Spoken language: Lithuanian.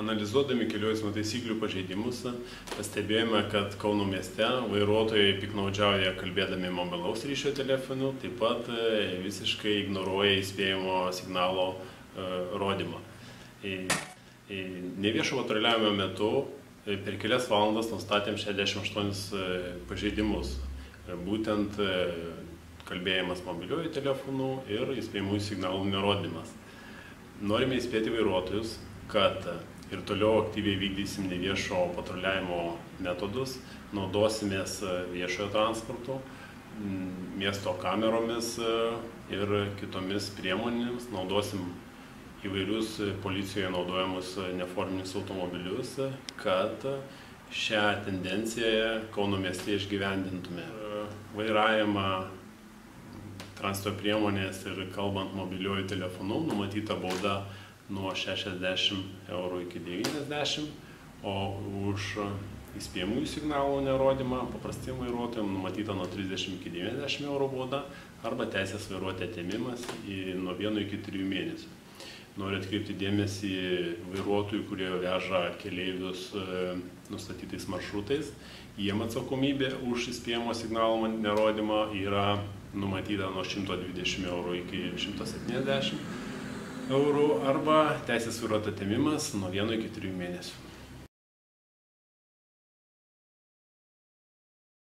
Analizuodami kelių eismo taisyklių pažeidimus, pastebėjome, kad Kauno mieste vairuotojai piknaudžiauja kalbėdami mobilaus ryšio telefonu, taip pat visiškai ignoruoja įspėjimo signalo rodymą. Neviešo patruliavimo metu per kelias valandas nustatėm 68 pažeidimus, būtent kalbėjimas mobiliuoju telefonu ir įspėjimų signalų nerodymas. Norime įspėti vairuotojus, kad ir toliau aktyviai vykdysim neviešo patruliavimo metodus, naudosimės viešojo transportu, miesto kameromis ir kitomis priemonėmis, naudosim įvairius policijoje naudojamus neforminius automobilius, kad šią tendenciją Kauno mieste išgyvendintume. Vairavimą transporto priemonės ir kalbant mobiliuoju telefonu numatyta bauda nuo 60 eurų iki 90, o už įspėjamųjų signalų nerodymą paprastiem vairuotojams numatyta nuo 30 iki 90 eurų bauda arba teisės vairuoti atėmimas nuo 1 iki 3 mėnesių. Noriu atkreipti dėmesį vairuotojų, kurie veža keleivius nustatytais maršrutais. Jiem atsakomybė už įspėjamo signalo nerodymą yra numatyta nuo 120 eurų iki 170 eurų arba teisės vairuoti atėmimas nuo 1 iki 3 mėnesių.